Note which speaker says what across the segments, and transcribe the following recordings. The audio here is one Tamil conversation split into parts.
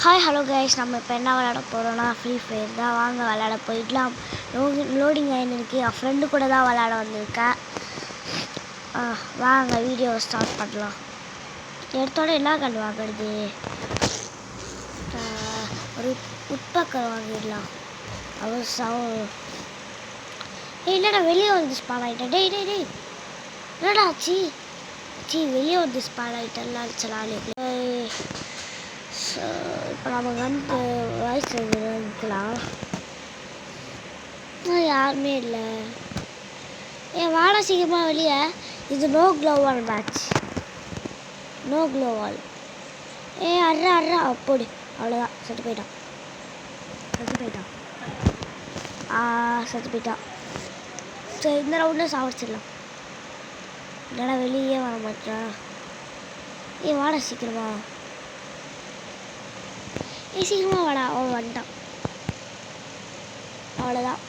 Speaker 1: ஹாய் ஹலோ கைஸ், நம்ம இப்போ என்ன விளையாட போகிறோன்னா ஃப்ரீ ஃபயர் தான். வாங்க விளையாட போயிடலாம். லோடிங் ஆகிருக்கு. என் ஃப்ரெண்டு கூட தான் விளையாட வந்திருக்கேன். வாங்க வீடியோவை ஸ்டார்ட் பண்ணலாம். எடுத்தோட என்ன கண்டு வாங்குறது? ஒரு உட்பக்கம் வாங்கிடலாம். அவர் இல்லைடா, வெளியே வந்து ஸ்பான் ஆகிட்டேன். டேய் டேய் டேய் என்னடா ஆச்சு? வெளியே வந்து ஸ்பான் ஆகிட்டேன்லாம் சொல்லாலே. இப்போ நம்ம வந்து வாய்ஸ் இருக்கலாம். யாருமே இல்லை. வாழை சீக்கிரமாக வெளியே. இது நோ க்ளோவால் மேட்ச். நோ க்ளோவால். அர்றா அப்படி அவ்வளோதான். செத்து போயிட்டான். சரி, இந்த ரவுண்டில் சாப்பிச்சிடலாம். என்னடா வெளியே வர மாட்டேன். வாடா சீக்கிரமா. சீக்கிரமா வாடா. அவன் வந்துட்டான். அவ்வளோதான்.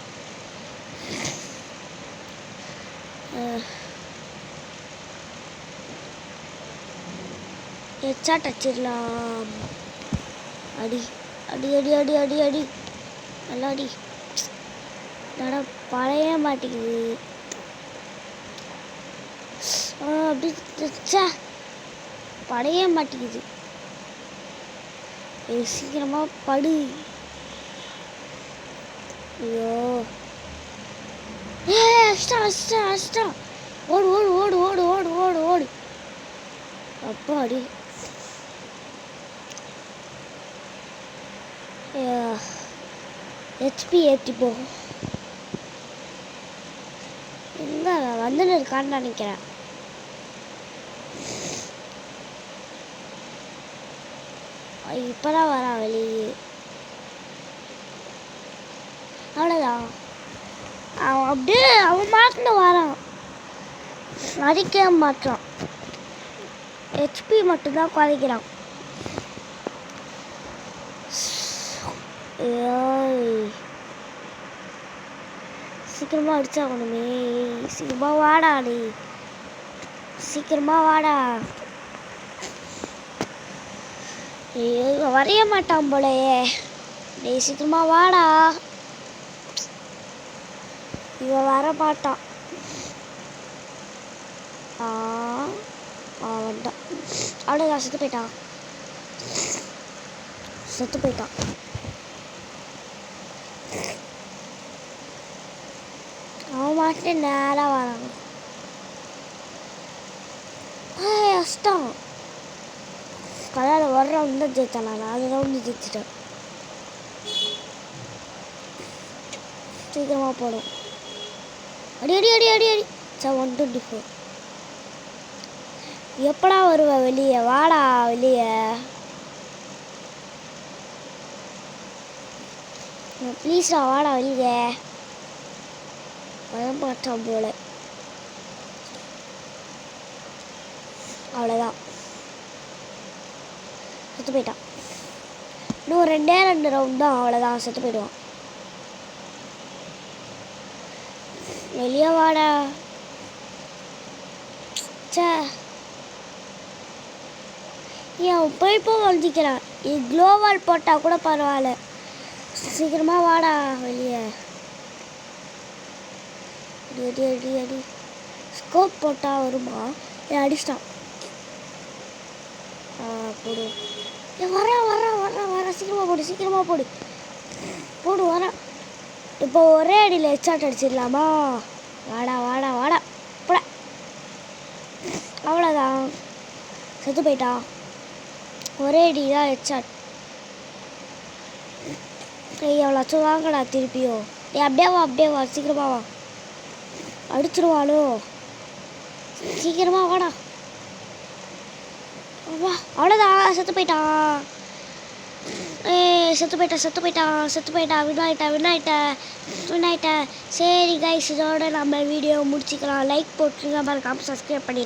Speaker 1: ஹெட்ஷாட் அடிச்சிடலாம். அடி அடி அடி அடி அடி அடி நல்லா அடி. நட பழைய மாட்டேங்குது. அப்படி பழைய மாட்டேங்குது. சீக்கிரமா படு. ஐயோ, அஷ்டா ஓடு ஓடு ஓடு ஓடு ஓடு ஓடு ஓடு. அப்பாடி. ஹெச்பி ஏற்றிப்போ. எங்க வந்துன்னு இருக்கான்னு நினைக்கிறேன். இப்போதான் வரான் வெளியே. அவ்வளோதான். அவன் அப்படியே அவன் மாட்டில் வரான். அடிக்க மாட்டான். ஹெச்பி மட்டும்தான் குறைக்கிறான். சீக்கிரமாக அடிச்சாகணுமே. சீக்கிரமாக வாடா. நீ சீக்கிரமாக வாடா. வரைய மாட்டான் போலையே. நீ சீக்கிரமா வாடா. இவன் வர மாட்டான். வந்துட்டான். அவ்வளோதான். செத்து போயிட்டான். அவன் மாட்டு நேராக வரான். கஷ்டம். கலால் ஒரு ரவுண்ட் தான் ஜெயித்தான். நான் 4 ரவுண்டு ஜெயிச்சிட்டேன். சீக்கிரமாக போடும். அடி அடி அடி அடி அடி. 124. எப்படா வருவ வெளியே? வாடா வெளியே. ப்ளீஸ்டா வாடா வெளியே. வரமாட்டான் போல. அவ்வளோதான். செத்து போயிட்டான். இன்னும் 2 ரவுண்ட் தான். அவ்வளோதான். செத்து போயிடுவான். வெளியே வாடா. போய் வளர்த்திக்கிறான். க்ளோவால் போட்டால் கூட பரவாயில்ல. சீக்கிரமாக வாடா வெளியே. அடி அடி அடி. ஸ்கோப் போட்டால் வருமா? அடிச்சிட்டான். போடு. வர சீக்கிரமாக போடு வர. இப்போ ஒரே அடியில் ஹெட்ஷாட் அடிச்சிடலாமா? வாடா போட. அவ்வளோதான். செத்து போயிட்டான். ஒரே அடி தான் ஹெட்ஷாட். எவ்வளோச்சும் வாங்கடா திருப்பியும். அப்படியே வா சீக்கிரமாக வா. அடிச்சிருவாளோ? சீக்கிரமாக வாடா. வா. அவ்வளோதான். செத்து போயிட்டான். வின் ஆயிட்டேன். சரி கைஸ், இதோட நம்ம வீடியோ முடிச்சுக்கலாம். லைக் போட்டுருங்க. மறக்காம சப்ஸ்கிரைப் பண்ணி